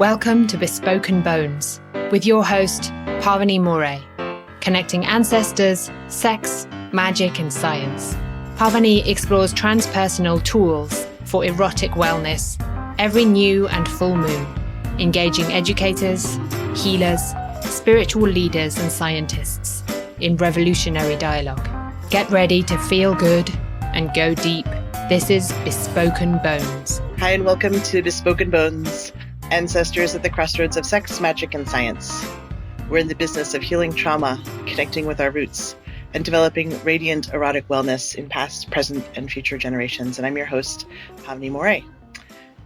Welcome to Bespoken Bones with your host, Pavini Moray, connecting ancestors, sex, magic, and science. Pavini explores transpersonal tools for erotic wellness every new and full moon, engaging educators, healers, spiritual leaders, and scientists in revolutionary dialogue. Get ready to feel good and go deep. This is Bespoken Bones. Hi, and welcome to Bespoken Bones, ancestors at the crossroads of sex, magic, and science. We're in the business of healing trauma, connecting with our roots, and developing radiant erotic wellness in past, present, and future generations. And I'm your host, Pavini Moray.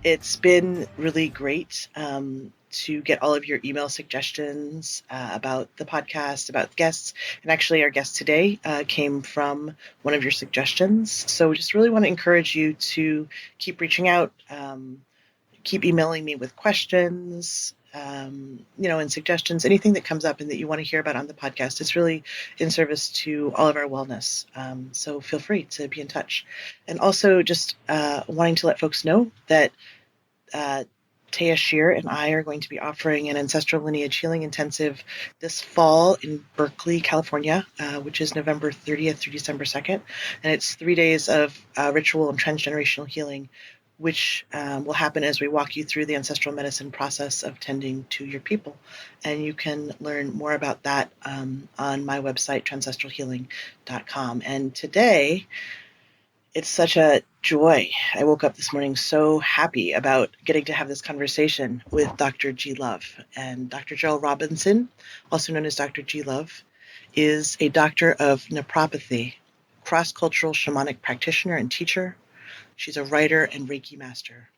It's been really great to get all of your email suggestions about the podcast, about guests. And actually, our guest today came from one of your suggestions. So we just really want to encourage you to keep reaching out, keep emailing me with questions, and suggestions, anything that comes up and that you want to hear about on the podcast. It's really in service to all of our wellness. So feel free to be in touch. And also just wanting to let folks know that Taya Shear and I are going to be offering an ancestral lineage healing intensive this fall in Berkeley, California, which is November 30th through December 2nd. And it's 3 days of ritual and transgenerational healing, which will happen as we walk you through the ancestral medicine process of tending to your people. And you can learn more about that on my website, ancestralhealing.com. And today, it's such a joy. I woke up this morning so happy about getting to have this conversation with Dr. G. Love. And Dr. Geryll Robinson, also known as Dr. G. Love, is a doctor of naturopathy, cross-cultural shamanic practitioner and teacher. She's a writer and Reiki master.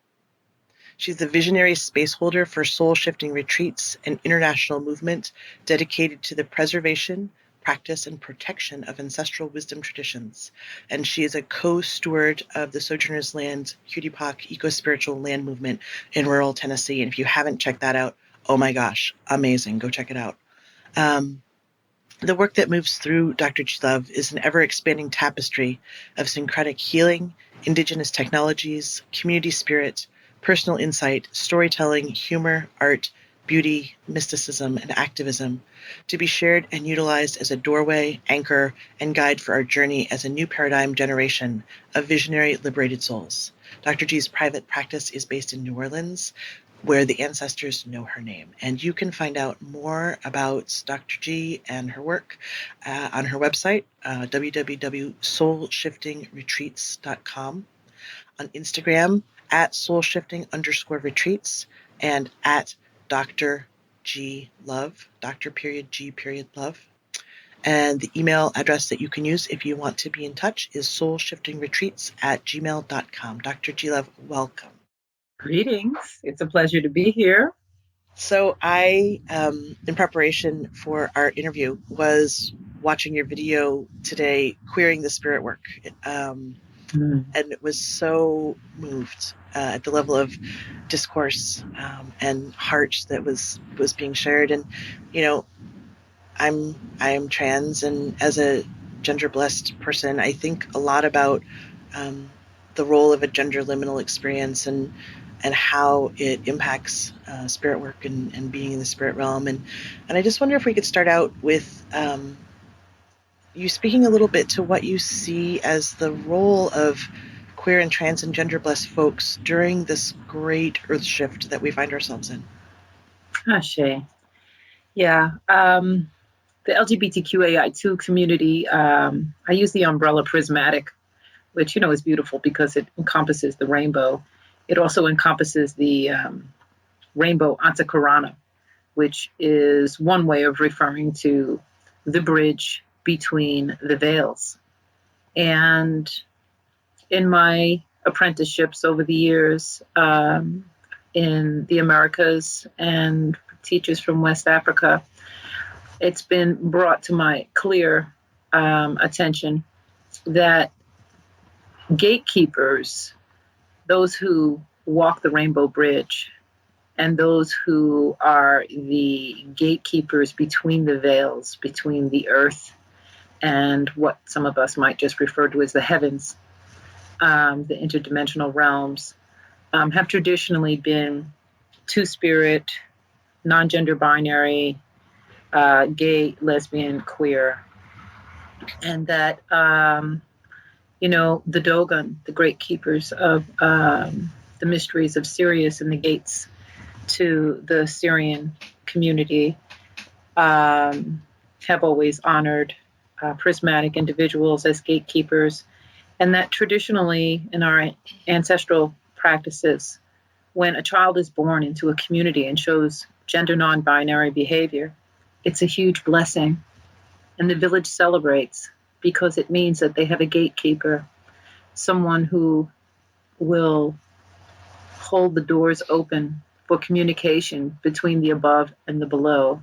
She's the visionary space holder for soul-shifting retreats, an international movement dedicated to the preservation, practice, and protection of ancestral wisdom traditions. And she is a co-steward of the Sojourner's Land Cutie-Pock Eco-Spiritual Land Movement in rural Tennessee. And if you haven't checked that out, oh my gosh, amazing. Go check it out. The work that moves through Dr. G. Love is an ever-expanding tapestry of syncretic healing, indigenous technologies, community spirit, personal insight, storytelling, humor, art, beauty, mysticism, and activism to be shared and utilized as a doorway, anchor, and guide for our journey as a new paradigm generation of visionary liberated souls. Dr. G's private practice is based in New Orleans, where the ancestors know her name. And you can find out more about Dr. G and her work on her website, www.soulshiftingretreats.com, on Instagram at soulshifting_retreats, and at Dr. G Love, Dr.G.Love. And the email address that you can use if you want to be in touch is soulshiftingretreats@gmail.com. Dr. G Love, welcome. Greetings. It's a pleasure to be here. So I, in preparation for our interview, was watching your video today, Queering the Spirit Work, and it was so moved at the level of discourse and heart that was being shared. And I am trans, and as a gender blessed person, I think a lot about the role of a gender liminal experience and how it impacts spirit work and being in the spirit realm. And I just wonder if we could start out with you speaking a little bit to what you see as the role of queer and trans and gender blessed folks during this great earth shift that we find ourselves in. Ashe. Yeah. The LGBTQAI2 community, I use the umbrella prismatic, which, is beautiful because it encompasses the rainbow. It also encompasses the rainbow Antakarana, which is one way of referring to the bridge between the veils. And in my apprenticeships over the years in the Americas and teachers from West Africa, it's been brought to my clear attention that gatekeepers, those who walk the rainbow bridge, and those who are the gatekeepers between the veils, between the earth and what some of us might just refer to as the heavens, the interdimensional realms, have traditionally been two-spirit, non-gender binary, gay, lesbian, queer. And that, the Dogon, the great keepers of the mysteries of Sirius and the gates to the Syrian community, have always honored prismatic individuals as gatekeepers. And that traditionally in our ancestral practices, when a child is born into a community and shows gender non-binary behavior, it's a huge blessing. And the village celebrates because it means that they have a gatekeeper, someone who will hold the doors open for communication between the above and the below,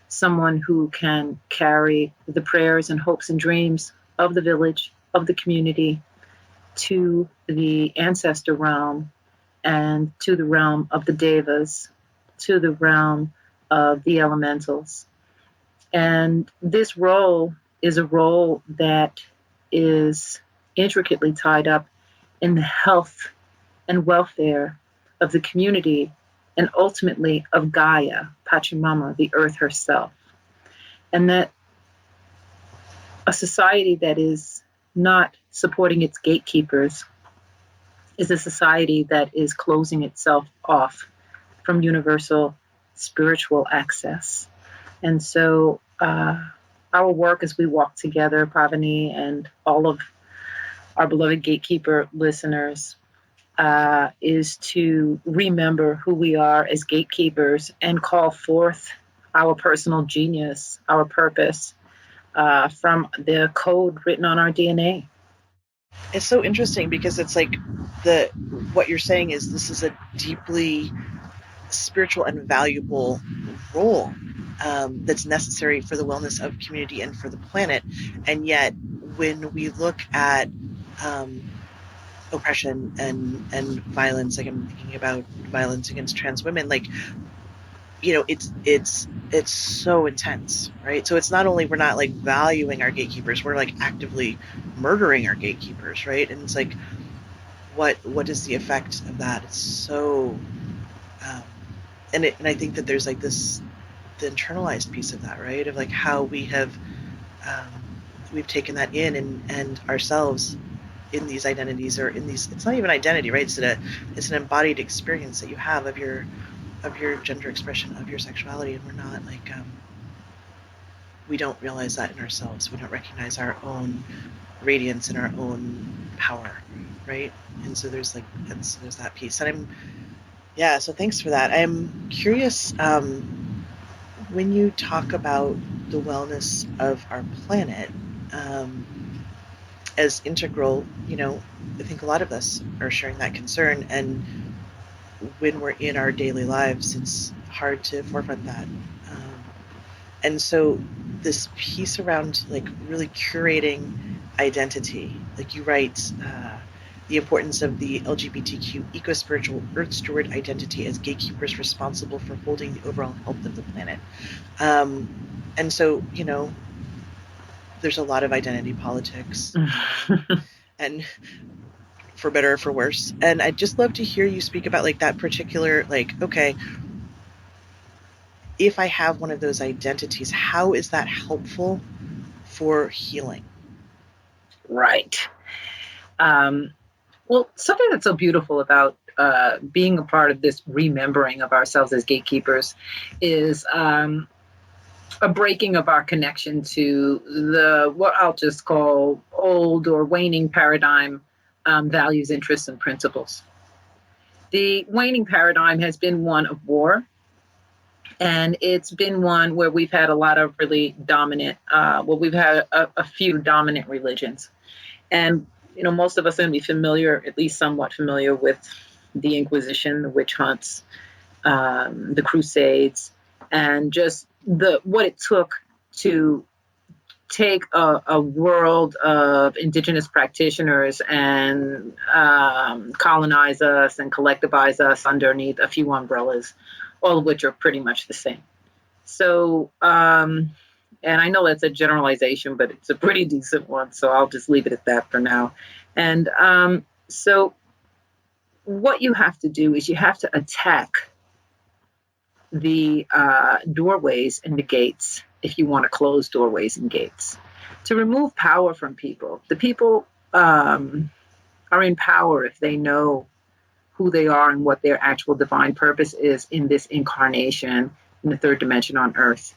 someone who can carry the prayers and hopes and dreams of the village, of the community, to the ancestor realm and to the realm of the devas, to the realm of the elementals. And this role is a role that is intricately tied up in the health and welfare of the community and ultimately of Gaia, Pachamama, the earth herself. And that a society that is not supporting its gatekeepers is a society that is closing itself off from universal spiritual access. And so our work as we walk together, Pavini, and all of our beloved gatekeeper listeners, is to remember who we are as gatekeepers and call forth our personal genius, our purpose, from the code written on our DNA. It's so interesting because it's like what you're saying is this is a deeply spiritual and valuable role that's necessary for the wellness of community and for the planet. And yet when we look at oppression and violence, like I'm thinking about violence against trans women, like, it's so intense, right? So it's not only we're not like valuing our gatekeepers, we're like actively murdering our gatekeepers, right? And it's like, what is the effect of that? It's so, and I think that there's like the internalized piece of that, right? Of like how we've taken that in and ourselves in these identities or in these, it's not even identity, right? It's an embodied experience that you have of your gender expression, of your sexuality, and we're not like, we don't realize that in ourselves. We don't recognize our own radiance and our own power, right? And so there's that piece. And so thanks for that. I'm curious, when you talk about the wellness of our planet, as integral, I think a lot of us are sharing that concern, and when we're in our daily lives, it's hard to forefront that. And so this piece around like really curating identity, like you write, the importance of the LGBTQ eco-spiritual earth steward identity as gatekeepers responsible for holding the overall health of the planet. And so, there's a lot of identity politics and for better or for worse. And I'd just love to hear you speak about like that particular, like, okay, if I have one of those identities, how is that helpful for healing? Right. Well, something that's so beautiful about being a part of this remembering of ourselves as gatekeepers is a breaking of our connection to what I'll just call old or waning paradigm values, interests, and principles. The waning paradigm has been one of war, and it's been one where we've had a lot of really dominant, we've had a few dominant religions. And, most of us are going to be familiar, at least somewhat familiar, with the Inquisition, the witch hunts, the Crusades, and just what it took to take a world of indigenous practitioners and colonize us and collectivize us underneath a few umbrellas, all of which are pretty much the same. So, and I know that's a generalization, but it's a pretty decent one, so I'll just leave it at that for now. And so what you have to do is you have to attack the doorways and the gates, if you want to close doorways and gates, to remove power from people. The people are in power if they know who they are and what their actual divine purpose is in this incarnation in the third dimension on Earth.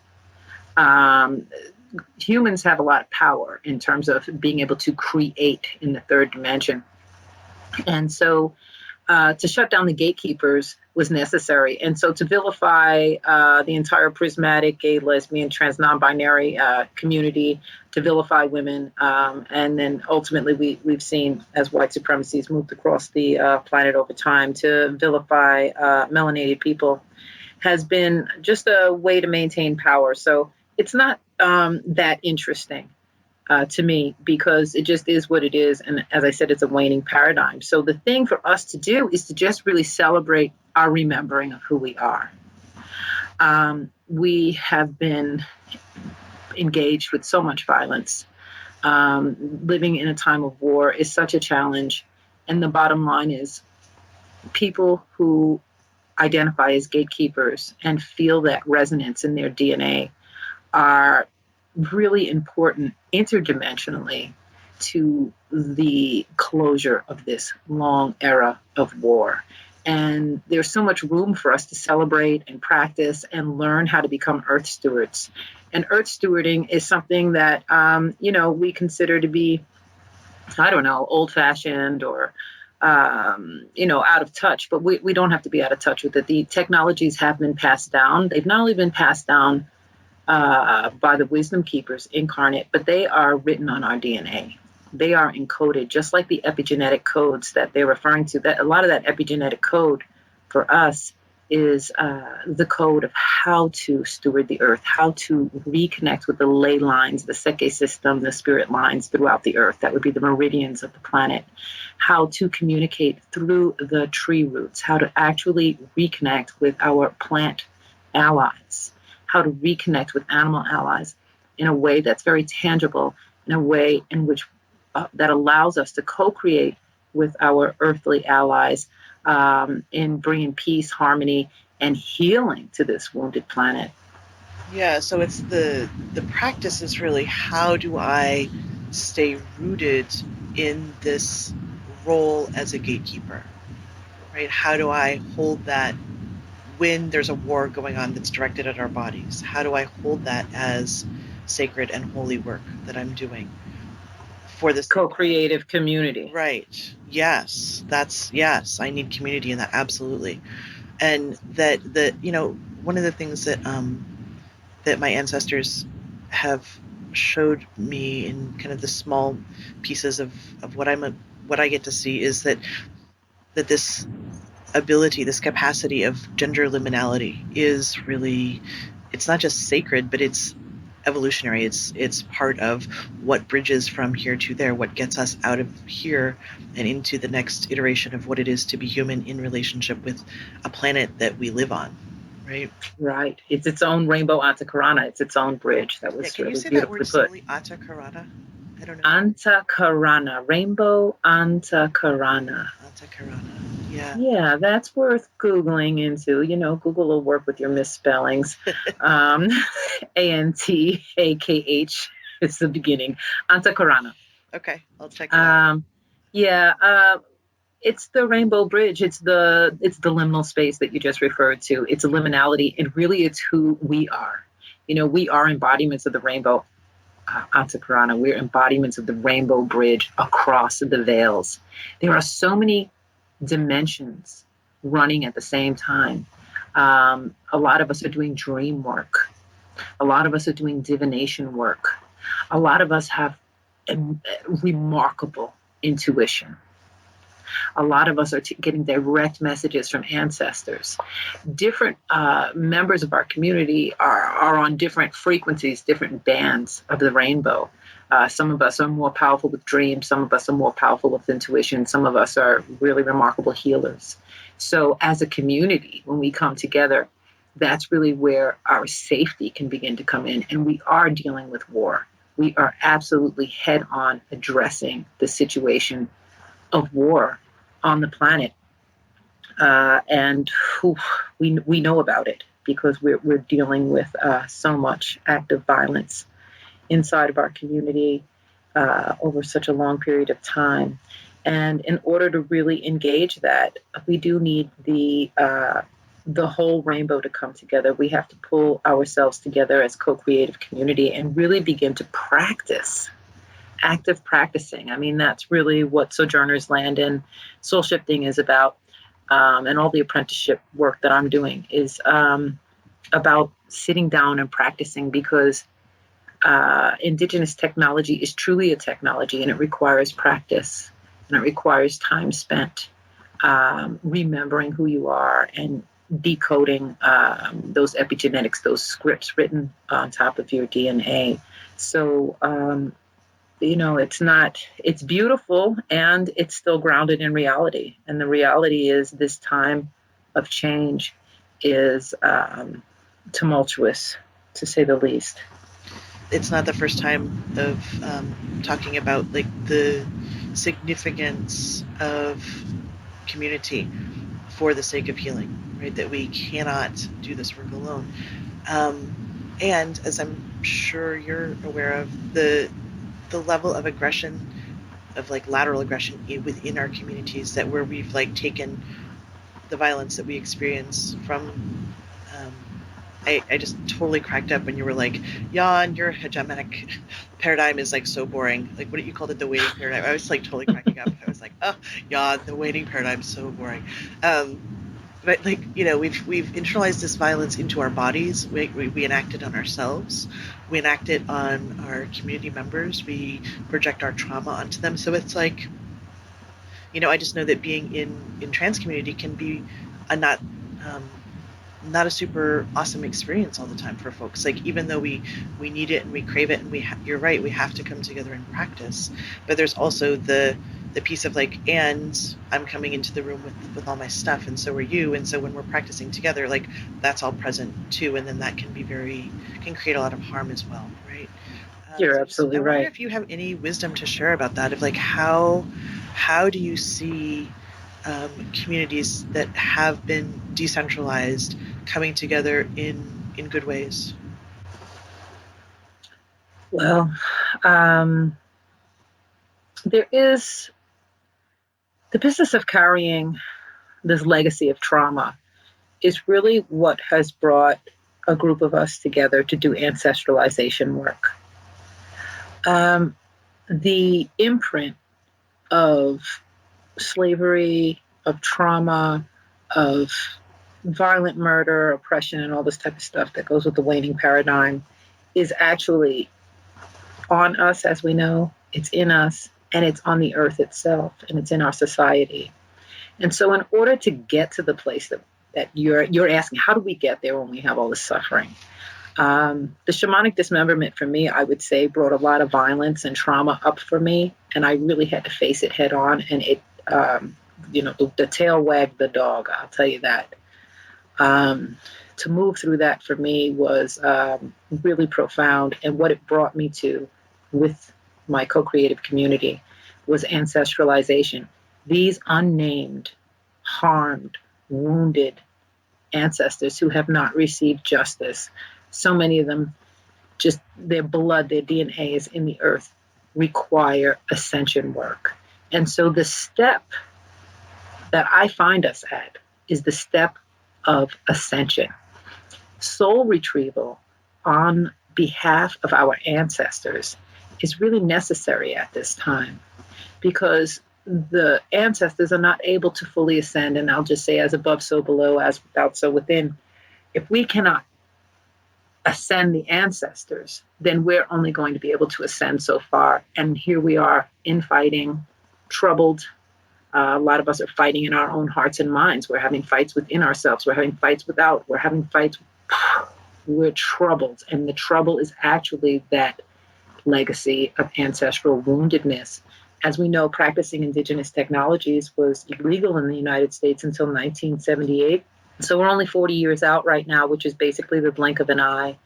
Humans have a lot of power in terms of being able to create in the third dimension. And so to shut down the gatekeepers was necessary. And so to vilify the entire prismatic, gay, lesbian, trans, non-binary community, to vilify women, and then ultimately we've seen as white supremacy has moved across the planet over time to vilify melanated people has been just a way to maintain power. So it's not that interesting to me, because it just is what it is. And as I said, it's a waning paradigm. So the thing for us to do is to just really celebrate our remembering of who we are. We have been engaged with so much violence. Living in a time of war is such a challenge. And the bottom line is people who identify as gatekeepers and feel that resonance in their DNA are really important interdimensionally to the closure of this long era of war. And there's so much room for us to celebrate and practice and learn how to become Earth stewards. And Earth stewarding is something that, we consider to be, old-fashioned or, out of touch. But we don't have to be out of touch with it. The technologies have been passed down. They've not only been passed down by the wisdom keepers incarnate, but they are written on our DNA. They are encoded, just like the epigenetic codes that they're referring to. That a lot of that epigenetic code for us is the code of how to steward the earth, how to reconnect with the ley lines, the Seke system, the spirit lines throughout the earth. That would be the meridians of the planet. How to communicate through the tree roots, how to actually reconnect with our plant allies, how to reconnect with animal allies in a way that's very tangible, in a way in which that allows us to co-create with our earthly allies in bringing peace, harmony, and healing to this wounded planet. Yeah, so it's the practice is really, how do I stay rooted in this role as a gatekeeper, right? How do I hold that when there's a war going on that's directed at our bodies? How do I hold that as sacred and holy work that I'm doing for this co-creative community? Right. Yes. Yes. I need community in that. Absolutely. And that one of the things that that my ancestors have showed me in kind of the small pieces of what I get to see is that this ability, this capacity of gender liminality is really, it's not just sacred, but it's evolutionary. It's part of what bridges from here to there, what gets us out of here and into the next iteration of what it is to be human in relationship with a planet that we live on, right? Right. It's its own rainbow Antakarana. It's its own bridge. That was Can really you say beautifully that word slowly? Antakarana? I don't know. Antakarana. Rainbow Antakarana. Antakarana. Yeah. Yeah, that's worth Googling into. Google will work with your misspellings. Antakh is the beginning. Antakarana. Okay, I'll check it out. It's the rainbow bridge. It's the liminal space that you just referred to. It's a liminality, and really it's who we are. We are embodiments of the rainbow. Antakarana. We're embodiments of the rainbow bridge across the veils. There are so many dimensions running at the same time. A lot of us are doing dream work. A lot of us are doing divination work. A lot of us have a remarkable intuition. A lot of us are getting direct messages from ancestors. Different members of our community are on different frequencies, different bands of the rainbow. Some of us are more powerful with dreams. Some of us are more powerful with intuition. Some of us are really remarkable healers. So as a community, when we come together, that's really where our safety can begin to come in. And we are dealing with war. We are absolutely head on addressing the situation of war on the planet. And we know about it. because we're dealing with so much active violence inside of our community over such a long period of time. And in order to really engage that, we do need the whole rainbow to come together. We have to pull ourselves together as co-creative community and really begin to practice active practicing. I mean, that's really what Sojourner's Land and soul shifting is about. And all the apprenticeship work that I'm doing is about sitting down and practicing, because Indigenous technology is truly a technology, and it requires practice, and it requires time spent remembering who you are and decoding those epigenetics, those scripts written on top of your DNA. So, it's beautiful, and it's still grounded in reality. And the reality is this time of change is tumultuous, to say the least. It's not the first time of talking about like the significance of community for the sake of healing, right? That we cannot do this work alone. And as I'm sure you're aware of, the level of aggression, of like lateral aggression within our communities, that where we've like taken the violence that we experience from, I just totally cracked up when you were like, Jan, your hegemonic paradigm is like so boring. Like, what you called it, the waiting paradigm. I was like totally cracking up. I was like, oh, Jan, the waiting paradigm is so boring. But like, we've internalized this violence into our bodies. We enact it on ourselves. We enact it on our community members. We project our trauma onto them. So it's like, I just know that being in trans community can be a not a super awesome experience all the time for folks. Like, even though we need it and we crave it, and you're right, we have to come together and practice. But there's also the piece of like, and I'm coming into the room with all my stuff, and so are you. And so when we're practicing together, like, that's all present too. And then that can create a lot of harm as well, right? You're absolutely right. I wonder if you have any wisdom to share about that, of like, how do you see communities that have been decentralized coming together in good ways? Well, there is the business of carrying this legacy of trauma is really what has brought a group of us together to do ancestralization work. The imprint of slavery, of trauma, of violent murder, oppression, and all this type of stuff that goes with the waning paradigm is actually on us, as we know. It's in us, and it's on the earth itself, and it's in our society. And so in order to get to the place that you're asking, how do we get there when we have all this suffering? The shamanic dismemberment for me, I would say, brought a lot of violence and trauma up for me, and I really had to face it head on, and it the tail wagged the dog, I'll tell you that. To move through that for me was really profound. And what it brought me to with my co-creative community was ancestralization. These unnamed, harmed, wounded ancestors who have not received justice, so many of them, just their blood, their DNA is in the earth, require ascension work. And so the step that I find us at is the step of ascension. Soul retrieval on behalf of our ancestors is really necessary at this time, because the ancestors are not able to fully ascend. And I'll just say, as above, so below, as without, so within. If we cannot ascend the ancestors, then we're only going to be able to ascend so far. And here we are infighting, troubled. A lot of us are fighting in our own hearts and minds. We're having fights within ourselves. We're having fights without. We're having fights. We're troubled. And the trouble is actually that legacy of ancestral woundedness. As we know, practicing indigenous technologies was illegal in the United States until 1978. So we're only 40 years out right now, which is basically the blink of an eye.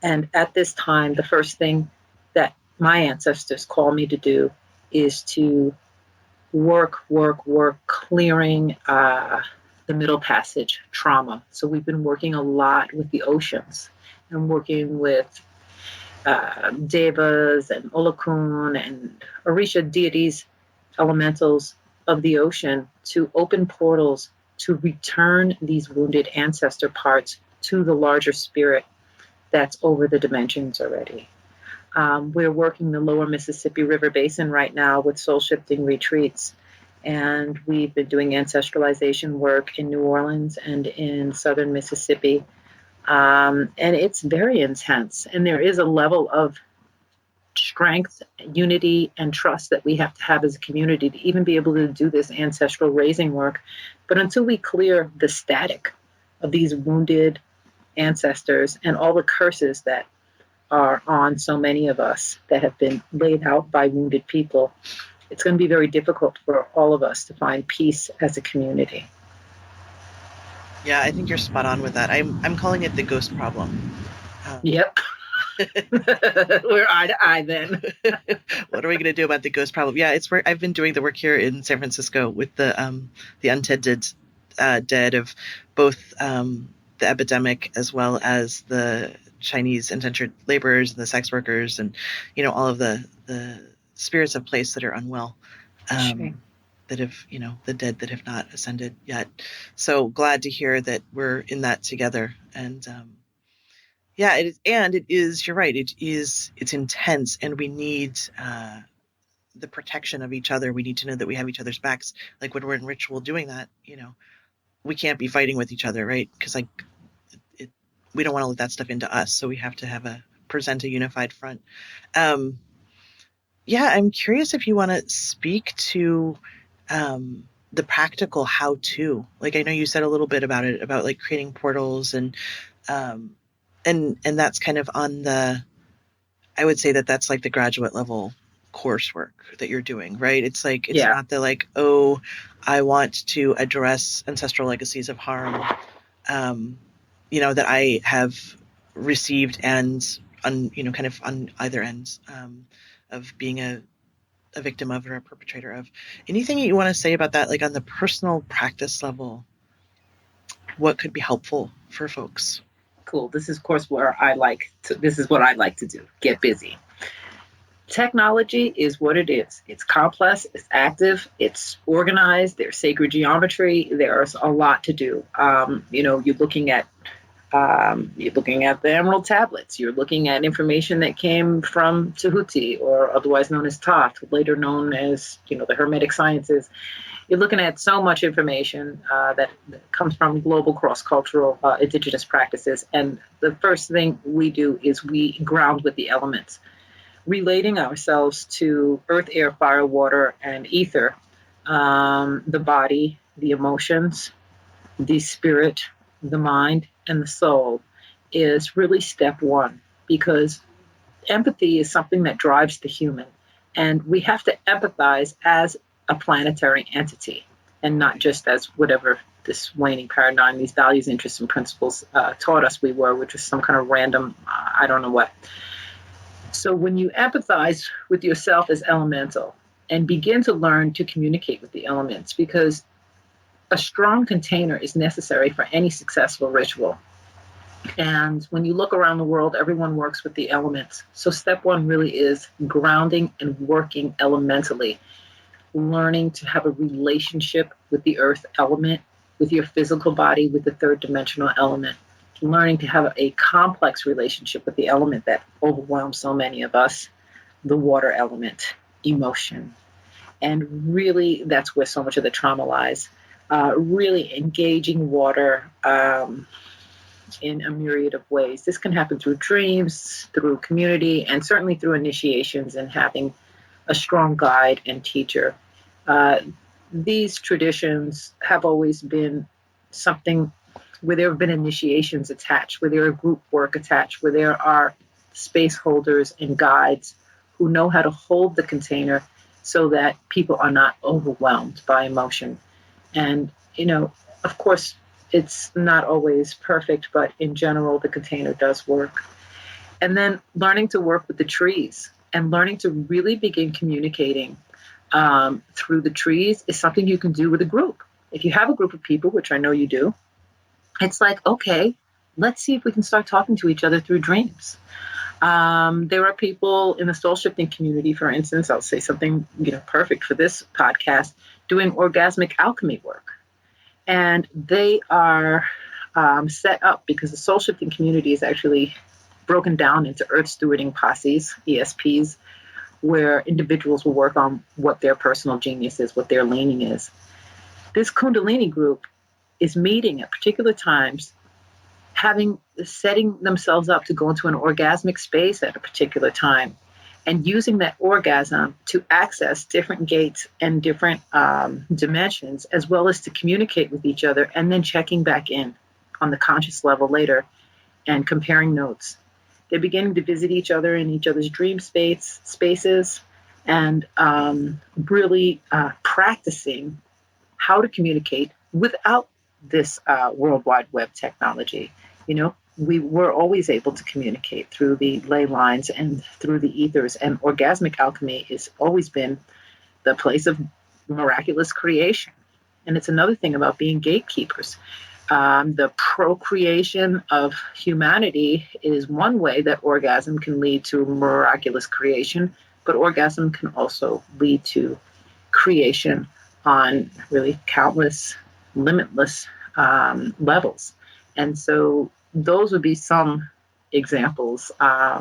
And at this time, the first thing that my ancestors call me to do is to work, clearing the the Middle Passage trauma. So we've been working a lot with the oceans and working with devas and olokun and orisha deities, elementals of the ocean, to open portals to return these wounded ancestor parts to the larger spirit that's over the dimensions already. We're working the lower Mississippi River Basin right now with soul shifting retreats. And we've been doing ancestralization work in New Orleans and in southern Mississippi. And it's very intense. And there is a level of strength, unity, and trust that we have to have as a community to even be able to do this ancestral raising work. But until we clear the static of these wounded ancestors and all the curses that are on so many of us that have been laid out by wounded people, it's going to be very difficult for all of us to find peace as a community. Yeah, I think you're spot on with that. I'm calling it the ghost problem. Yep. We're eye to eye then. What are we going to do about the ghost problem? Yeah, it's where I've been doing the work here in San Francisco with the untended dead of both the epidemic as well as the Chinese indentured laborers and the sex workers and, all of the spirits of place that are unwell, Sure. that have, the dead that have not ascended yet. So glad to hear that we're in that together. And yeah, it is, you're right. It's intense, and we need the protection of each other. We need to know that we have each other's backs. Like when we're in ritual doing that, we can't be fighting with each other, right? Because we don't want to let that stuff into us. So we have to present a unified front. Yeah, I'm curious if you want to speak to the practical how-to. Like, I know you said a little bit about it, about like creating portals and that's kind of on I would say that's like the graduate level coursework that you're doing, right? It's like, it's not the like, oh, I want to address ancestral legacies of harm, that I have received and kind of on either ends, of being a victim of or a perpetrator of. Anything you want to say about that, like on the personal practice level, what could be helpful for folks? Cool. This is, of course, this is what I like to do. Get busy. Technology is what it is. It's complex, it's active, it's organized, there's sacred geometry, there's a lot to do. You're looking at the emerald tablets. You're looking at information that came from Tahuti, or otherwise known as Thoth, later known as, the Hermetic sciences. You're looking at so much information that comes from global cross-cultural indigenous practices. And the first thing we do is we ground with the elements, relating ourselves to earth, air, fire, water, and ether, the body, the emotions, the spirit, the mind, and the soul is really step one, because empathy is something that drives the human. And we have to empathize as a planetary entity and not just as whatever this waning paradigm, these values, interests, and principles taught us we were, which is some kind of random, I don't know what. So when you empathize with yourself as elemental and begin to learn to communicate with the elements, because a strong container is necessary for any successful ritual. And when you look around the world, everyone works with the elements. So step one really is grounding and working elementally, learning to have a relationship with the earth element, with your physical body, with the third dimensional element, learning to have a complex relationship with the element that overwhelms so many of us, the water element, emotion. And really, that's where so much of the trauma lies. Really engaging water in a myriad of ways. This can happen through dreams, through community, and certainly through initiations and having a strong guide and teacher. These traditions have always been something where there have been initiations attached, where there are group work attached, where there are space holders and guides who know how to hold the container so that people are not overwhelmed by emotion. And, of course, it's not always perfect, but in general, the container does work. And then learning to work with the trees and learning to really begin communicating through the trees is something you can do with a group. if you have a group of people, which I know you do, it's like, okay, let's see if we can start talking to each other through dreams. There are people in the soul shifting community, for instance, I'll say something, perfect for this podcast, doing orgasmic alchemy work. And they are set up because the soul shifting community is actually broken down into earth stewarding posses, ESPs, where individuals will work on what their personal genius is, what their leaning is. This Kundalini group is meeting at particular times, setting themselves up to go into an orgasmic space at a particular time, and using that orgasm to access different gates and different dimensions, as well as to communicate with each other, and then checking back in on the conscious level later and comparing notes. They're beginning to visit each other in each other's dream spaces and really practicing how to communicate without this World Wide Web technology. We were always able to communicate through the ley lines and through the ethers, and orgasmic alchemy has always been the place of miraculous creation. And it's another thing about being gatekeepers. The procreation of humanity is one way that orgasm can lead to miraculous creation, but orgasm can also lead to creation on really countless, limitless levels. And so those would be some examples.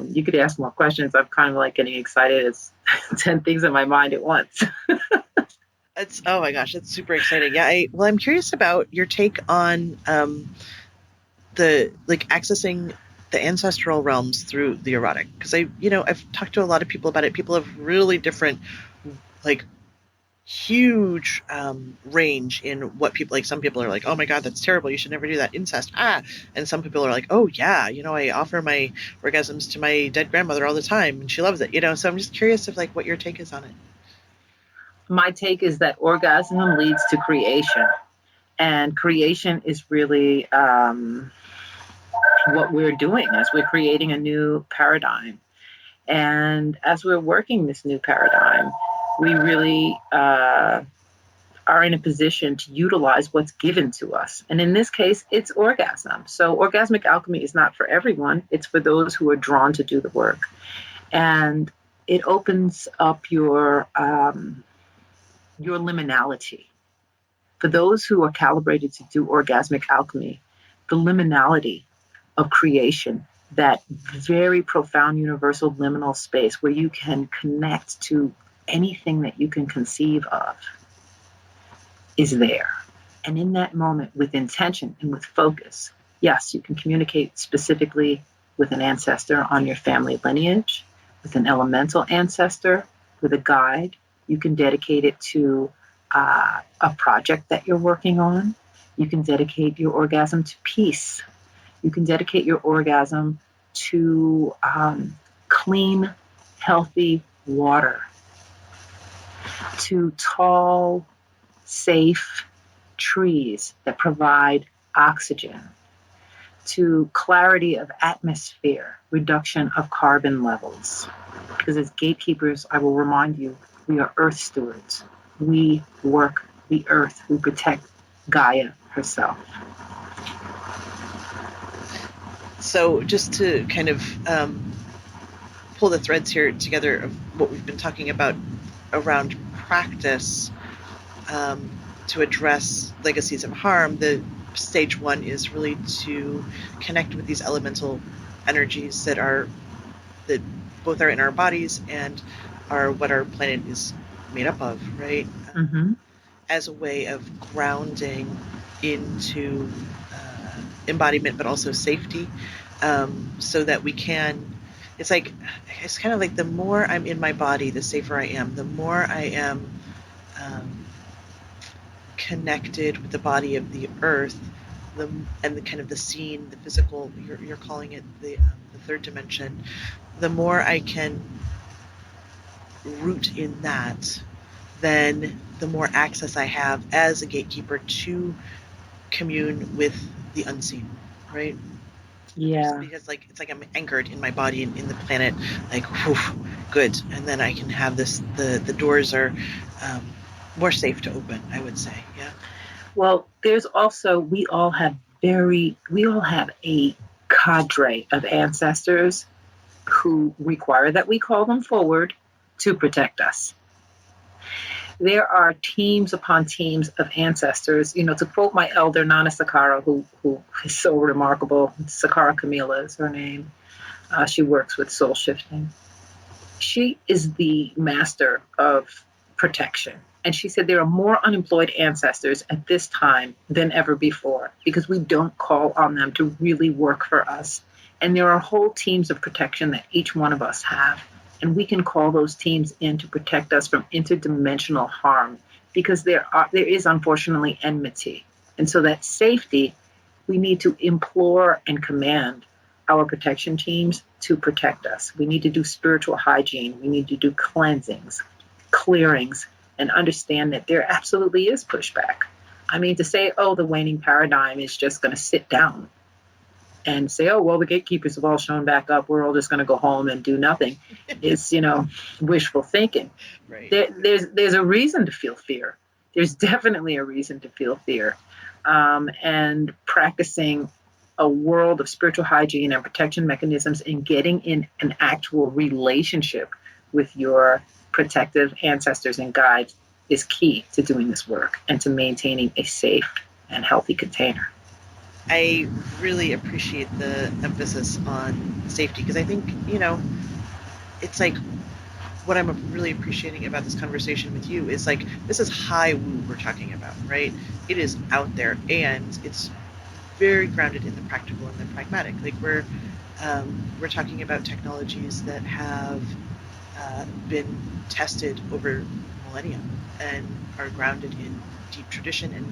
You could ask more questions. I'm kind of like getting excited. It's 10 things in my mind at once. Oh my gosh, it's super exciting. Yeah, I'm curious about your take on the accessing the ancestral realms through the erotic, because I've talked to a lot of people about it. People have really different, huge range in what people like. Some people are like, oh my God, that's terrible, you should never do that, incest, and some people are like, oh yeah, I offer my orgasms to my dead grandmother all the time and she loves it, so I'm just curious of what your take is on it. My take is that orgasm leads to creation, and creation is really what we're doing as we're creating a new paradigm. And as we're working this new paradigm, we really are in a position to utilize what's given to us. And in this case, it's orgasm. So orgasmic alchemy is not for everyone. It's for those who are drawn to do the work. And it opens up your liminality. For those who are calibrated to do orgasmic alchemy, the liminality of creation, that very profound universal liminal space where you can connect to anything that you can conceive of, is there. And in that moment, with intention and with focus, yes, you can communicate specifically with an ancestor on your family lineage, with an elemental ancestor, with a guide. You can dedicate it to a project that you're working on. You can dedicate your orgasm to peace. You can dedicate your orgasm to clean, healthy water, to tall, safe trees that provide oxygen, to clarity of atmosphere, reduction of carbon levels. Because as gatekeepers, I will remind you, we are earth stewards. We work the earth. We protect Gaia herself. So just to kind of pull the threads here together of what we've been talking about around practice to address legacies of harm, the stage one is really to connect with these elemental energies that both are in our bodies and are what our planet is made up of, right? Mm-hmm. As a way of grounding into embodiment, but also safety, so that we can, it's kind of like the more I'm in my body, the safer I am. The more I am connected with the body of the earth, and the kind of the scene, the physical, you're calling it the third dimension, the more I can root in that, then the more access I have as a gatekeeper to commune with the unseen, right? Yeah. Because it's like I'm anchored in my body and in the planet, whew, good. And then I can have this, the doors are more safe to open, I would say. Yeah. Well, there's also, we all have a cadre of ancestors who require that we call them forward to protect us. There are teams upon teams of ancestors, to quote my elder, Nana Sakara, who is so remarkable. Sakara Camila is her name. She works with soul shifting. She is the master of protection. And she said there are more unemployed ancestors at this time than ever before because we don't call on them to really work for us. And there are whole teams of protection that each one of us have. And we can call those teams in to protect us from interdimensional harm because there is unfortunately enmity. And so that safety, we need to implore and command our protection teams to protect us. We need to do spiritual hygiene. We need to do cleansings, clearings, and understand that there absolutely is pushback. I mean, to say, the waning paradigm is just going to sit down and say, the gatekeepers have all shown back up, we're all just going to go home and do nothing, is, wishful thinking. Right. There's a reason to feel fear. There's definitely a reason to feel fear. And practicing a world of spiritual hygiene and protection mechanisms and getting in an actual relationship with your protective ancestors and guides is key to doing this work and to maintaining a safe and healthy container. I really appreciate the emphasis on safety because I think, it's like what I'm really appreciating about this conversation with you is like, this is high woo we're talking about, right? It is out there and it's very grounded in the practical and the pragmatic. Like we're talking about technologies that have been tested over millennia and are grounded in deep tradition and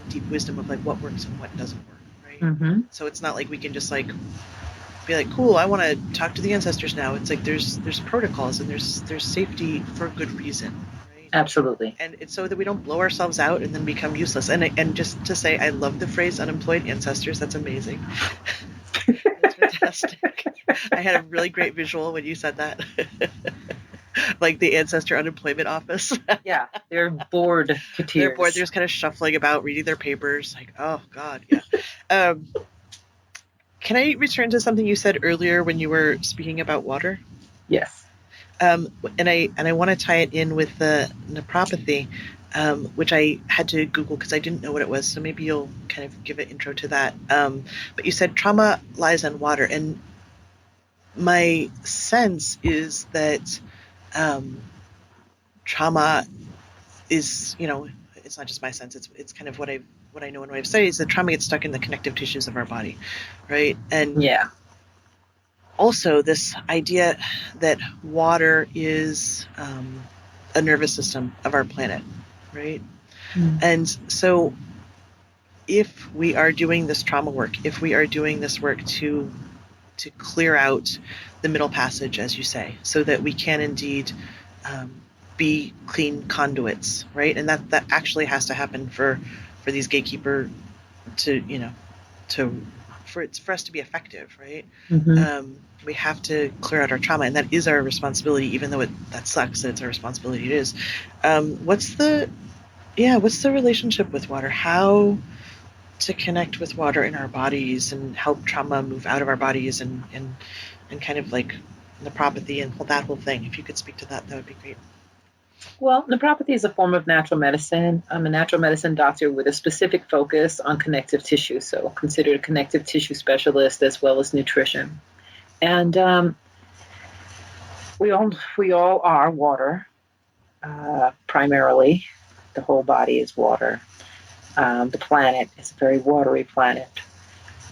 deep wisdom of like what works and what doesn't work, right? Mm-hmm. So it's not like we can just like be like, cool, I want to talk to the ancestors now. It's like there's protocols and there's safety for good reason, right? Absolutely. And it's so that we don't blow ourselves out and then become useless. And just to say, I love the phrase unemployed ancestors. That's amazing. That's fantastic. I had a really great visual when you said that. Like the ancestor unemployment office. Yeah, they're bored. They're bored. They're just kind of shuffling about, reading their papers. Like, oh God, yeah. Can I return to something you said earlier when you were speaking about water? Yes. And I want to tie it in with the nephropathy, which I had to Google because I didn't know what it was. So maybe you'll kind of give an intro to that. But you said trauma lies on water, and my sense is that trauma is, it's not just my sense. It's kind of what I know and what I've studied is that trauma gets stuck in the connective tissues of our body, right? And yeah. Also, this idea that water is a nervous system of our planet, right? Mm. And so if we are doing this trauma work, if we are doing this work to clear out the middle passage, as you say, so that we can indeed be clean conduits, right? And that actually has to happen for these gatekeeper for us to be effective, right? Mm-hmm. We have to clear out our trauma, and that is our responsibility, even though that sucks that it's our responsibility. It is. What's the relationship with water? How to connect with water in our bodies and help trauma move out of our bodies and kind of like nephropathy and that whole thing. If you could speak to that would be great. Well, nephropathy is a form of natural medicine. I'm a natural medicine doctor with a specific focus on connective tissue, so considered a connective tissue specialist as well as nutrition. And we all are water, primarily. The whole body is water. The planet is a very watery planet,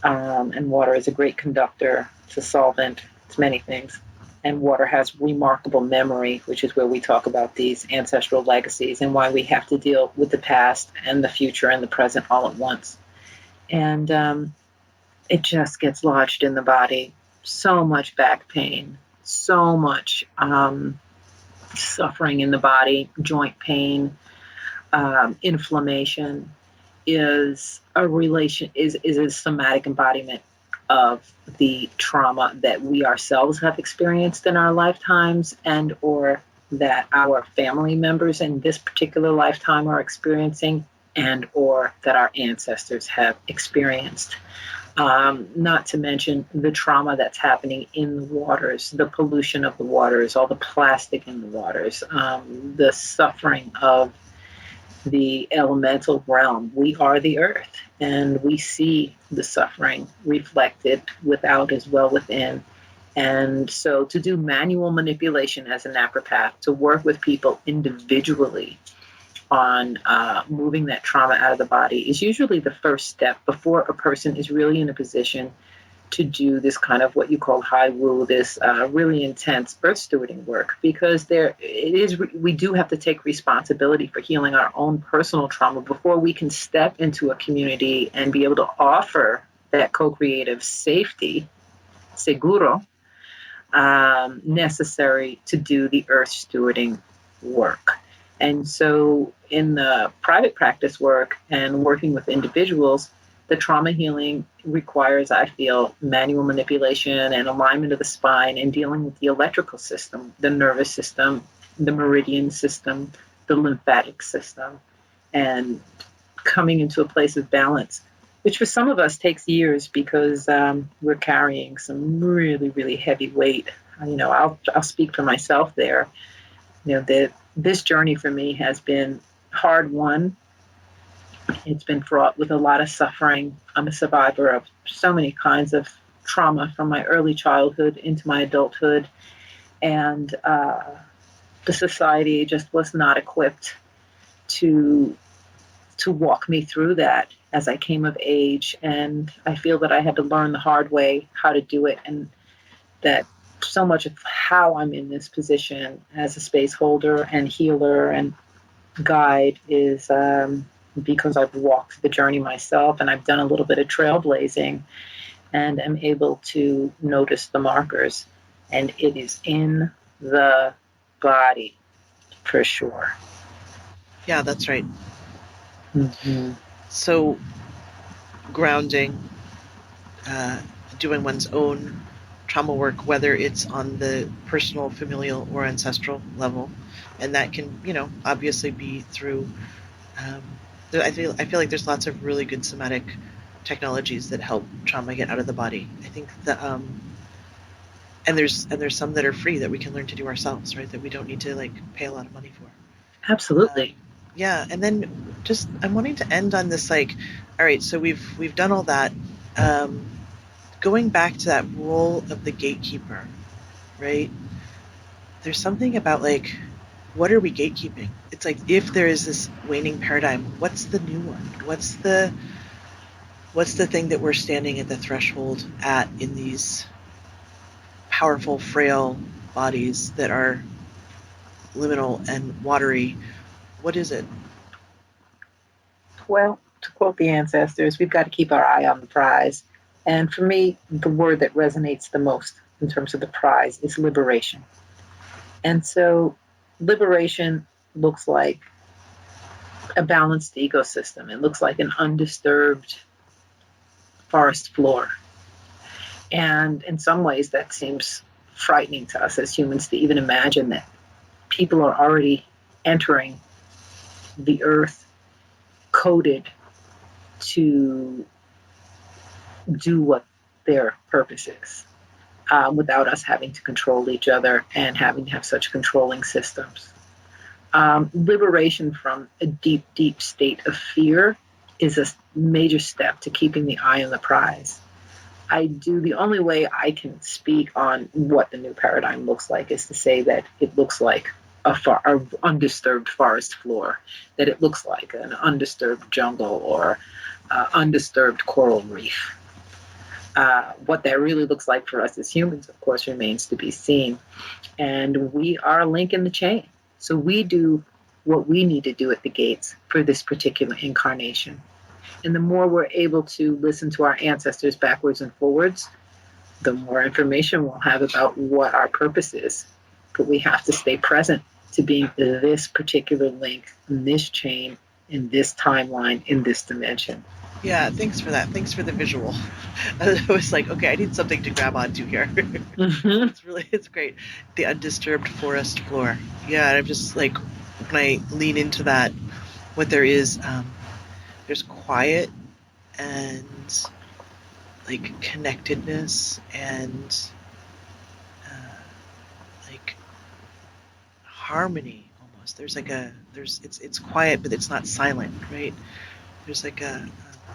and water is a great conductor. It's a solvent. It's many things. And water has remarkable memory, which is where we talk about these ancestral legacies and why we have to deal with the past and the future and the present all at once. And it just gets lodged in the body. So much back pain, so much suffering in the body, joint pain, inflammation is a somatic embodiment of the trauma that we ourselves have experienced in our lifetimes or that our family members in this particular lifetime are experiencing and or that our ancestors have experienced. Not to mention the trauma that's happening in the waters, the pollution of the waters, all the plastic in the waters, the suffering of the elemental realm. We are the earth, and we see the suffering reflected without as well within. And so to do manual manipulation as a naturopath, to work with people individually on moving that trauma out of the body is usually the first step before a person is really in a position to do this kind of what you call high woo, this really intense earth stewarding work, because we do have to take responsibility for healing our own personal trauma before we can step into a community and be able to offer that co-creative safety, seguro, necessary to do the earth stewarding work. And so in the private practice work and working with individuals, the trauma healing requires, I feel, manual manipulation and alignment of the spine and dealing with the electrical system, the nervous system, the meridian system, the lymphatic system, and coming into a place of balance, which for some of us takes years because we're carrying some really, really heavy weight. I'll speak for myself there. This journey for me has been hard won. It's been fraught with a lot of suffering. I'm a survivor of so many kinds of trauma from my early childhood into my adulthood. And the society just was not equipped to walk me through that as I came of age. And I feel that I had to learn the hard way how to do it, and that so much of how I'm in this position as a space holder and healer and guide is because I've walked the journey myself, and I've done a little bit of trailblazing and am able to notice the markers. And it is in the body for sure. Yeah, that's right. Mm-hmm. So grounding, doing one's own trauma work, whether it's on the personal, familial, or ancestral level, and that can, obviously be through. I feel like there's lots of really good somatic technologies that help trauma get out of the body. I think that, and there's some that are free that we can learn to do ourselves, right? That we don't need to pay a lot of money for. Absolutely. Yeah, and then I'm wanting to end on this, all right, so we've done all that. Going back to that role of the gatekeeper, right? There's something about what are we gatekeeping? It's if there is this waning paradigm, what's the new one? What's the thing that we're standing at the threshold at in these powerful, frail bodies that are liminal and watery? What is it? Well, to quote the ancestors, we've got to keep our eye on the prize. And for me, the word that resonates the most in terms of the prize is liberation. And so liberation looks like a balanced ecosystem. It looks like an undisturbed forest floor. And in some ways, that seems frightening to us as humans to even imagine that people are already entering the earth coded to do what their purpose is, without us having to control each other and having to have such controlling systems. Liberation from a deep, deep state of fear is a major step to keeping the eye on the prize. The only way I can speak on what the new paradigm looks like is to say that it looks like a undisturbed forest floor, that it looks like an undisturbed jungle or undisturbed coral reef. What that really looks like for us as humans, of course, remains to be seen. And we are a link in the chain. So we do what we need to do at the gates for this particular incarnation. And the more we're able to listen to our ancestors backwards and forwards, the more information we'll have about what our purpose is. But we have to stay present to being this particular link in this chain, in this timeline, in this dimension. Yeah, thanks for that. Thanks for the visual. I was okay, I need something to grab onto here. Mm-hmm. It's great. The undisturbed forest floor. Yeah, and I'm just when I lean into that, what there is, there's quiet and like connectedness and like harmony almost. It's quiet, but it's not silent, right? There's like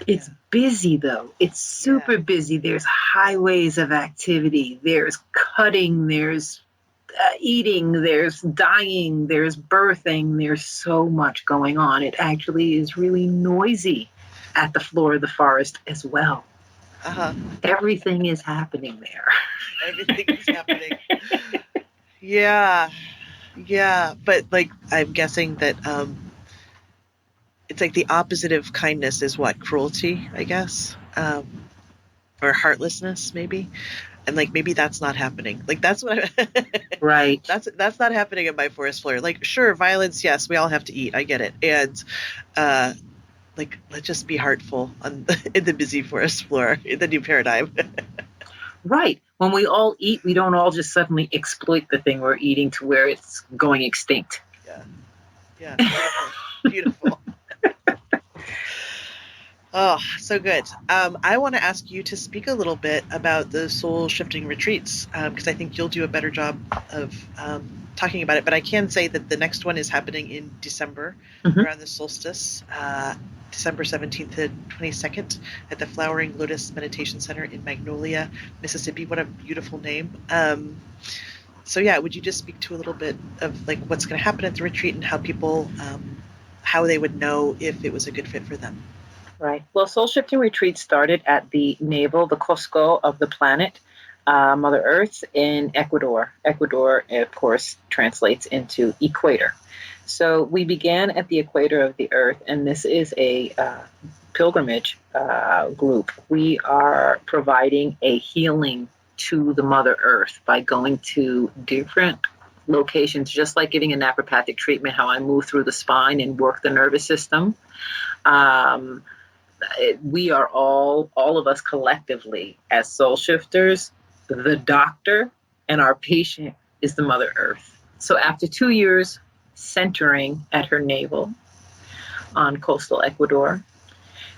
It's busy though. It's super busy. There's highways of activity. There's cutting. There's eating. There's dying. There's birthing. There's so much going on. It actually is really noisy at the floor of the forest as well. Everything is happening there. Everything is happening. Yeah. But like, I'm guessing that it's like the opposite of kindness is what? Cruelty, I guess, or heartlessness, maybe. And like, maybe that's not happening. Like, that's what right. That's not happening in my forest floor. Like, sure, violence, yes, we all have to eat. I get it. And like, let's just be heartful in the busy forest floor in the new paradigm. Right. When we all eat, we don't all just suddenly exploit the thing we're eating to where it's going extinct. Yeah. Beautiful. Oh, so good. I want to ask you to speak a little bit about the soul shifting retreats, because I think you'll do a better job of talking about it. But I can say that the next one is happening in December, around the solstice, December 17th to 22nd at the Flowering Lotus Meditation Center in Magnolia, Mississippi. What a beautiful name. So yeah, would you just speak to a little bit of like what's going to happen at the retreat and how people, how they would know if it was a good fit for them? Right. Well, soul shifting retreat started at the navel, the Cusco of the planet, Mother Earth in Ecuador. Ecuador, of course, translates into equator. So we began at the equator of the Earth, and this is a pilgrimage group. We are providing a healing to the Mother Earth by going to different locations, just like giving a naturopathic treatment, how I move through the spine and work the nervous system. We are all of us collectively as soul shifters, the doctor and our patient is the Mother Earth. So after 2 years centering at her navel on coastal Ecuador,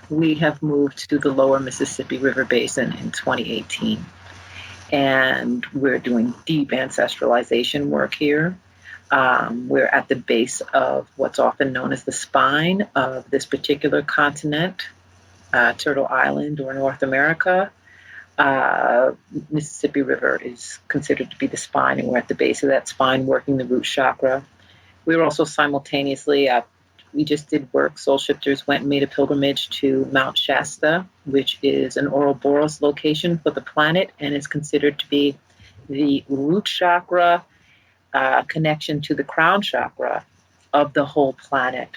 we have moved to the lower Mississippi River Basin in 2018. And we're doing deep ancestralization work here. We're at the base of what's often known as the spine of this particular continent, Turtle Island or North America. Mississippi River is considered to be the spine, and we're at the base of that spine working the root chakra. We were also simultaneously, we just did work, soul shifters went and made a pilgrimage to Mount Shasta, which is an Ouroboros location for the planet and is considered to be the root chakra connection to the crown chakra of the whole planet.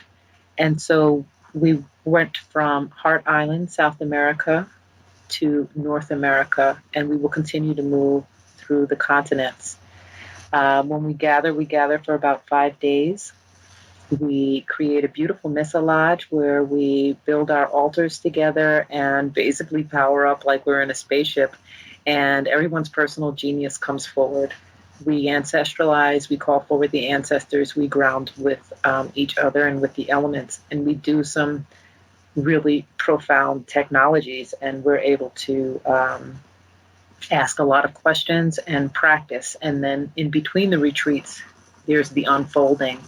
And so we went from Heart Island, South America, to North America, and we will continue to move through the continents. When we gather for about 5 days. We create a beautiful missa lodge where we build our altars together and basically power up like we're in a spaceship, and everyone's personal genius comes forward. We ancestralize, we call forward the ancestors, we ground with each other and with the elements, and we do some really profound technologies, and we're able to ask a lot of questions and practice. And then in between the retreats, there's the unfolding,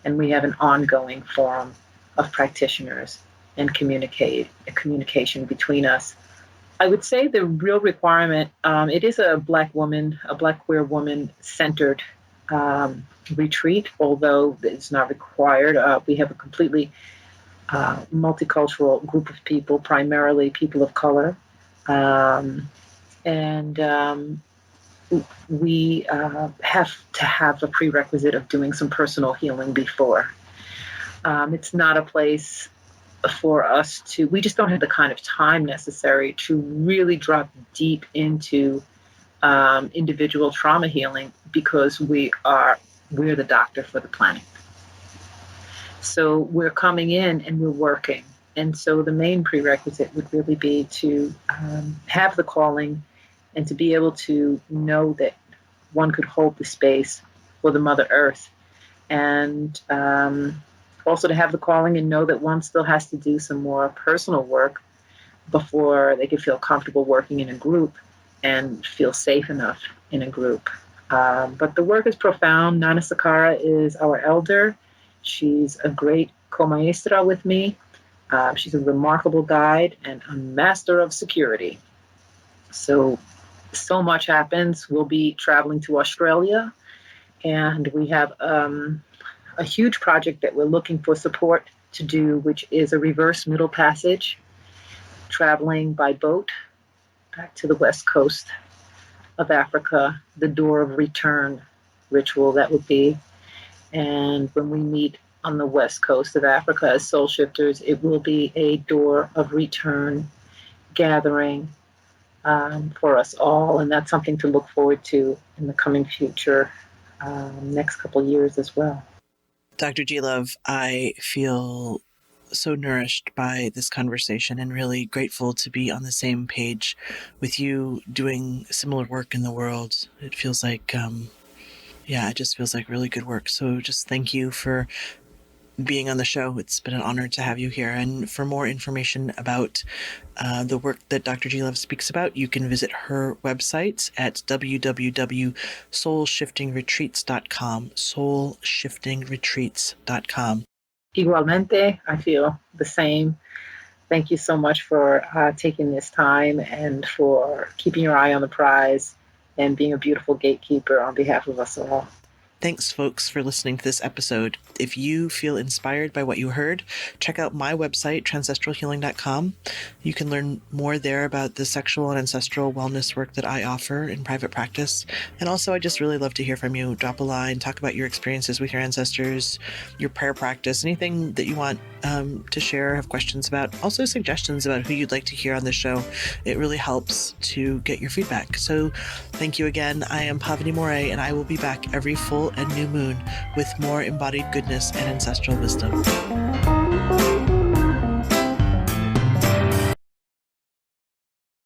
and we have an ongoing forum of practitioners and communication between us. I would say the real requirement, it is a Black queer woman centered retreat, although it's not required. We have a completely multicultural group of people, primarily people of color. We have to have a prerequisite of doing some personal healing before. It's not a place for us to, we just don't have the kind of time necessary to really drop deep into individual trauma healing, because we're the doctor for the planet. So we're coming in and we're working. And so the main prerequisite would really be to have the calling and to be able to know that one could hold the space for the Mother Earth. And also to have the calling and know that one still has to do some more personal work before they can feel comfortable working in a group and feel safe enough in a group. But the work is profound. Nana Sakara is our elder. She's a great co-maestra with me. She's a remarkable guide and a master of security. So much happens. We'll be traveling to Australia, and we have a huge project that we're looking for support to do, which is a reverse middle passage, traveling by boat back to the west coast of Africa, the door of return ritual that would be. And when we meet on the west coast of Africa as soul shifters, it will be a door of return gathering for us all. And that's something to look forward to in the coming future, next couple of years as well. Dr. G. Love, I feel so nourished by this conversation and really grateful to be on the same page with you doing similar work in the world. It feels like, it just feels like really good work. So just thank you for being on the show. It's been an honor to have you here. And for more information about the work that Dr. G. Love speaks about, you can visit her website at www.soulshiftingretreats.com, soulshiftingretreats.com. Igualmente, I feel the same. Thank you so much for taking this time and for keeping your eye on the prize and being a beautiful gatekeeper on behalf of us all. Thanks, folks, for listening to this episode. If you feel inspired by what you heard, check out my website, transastralhealing.com. You can learn more there about the sexual and ancestral wellness work that I offer in private practice. And also, I just really love to hear from you. Drop a line, talk about your experiences with your ancestors, your prayer practice, anything that you want to share, have questions about. Also, suggestions about who you'd like to hear on the show. It really helps to get your feedback. So thank you again. I am Pavini Moray, and I will be back every full and new moon with more embodied goodness and ancestral wisdom.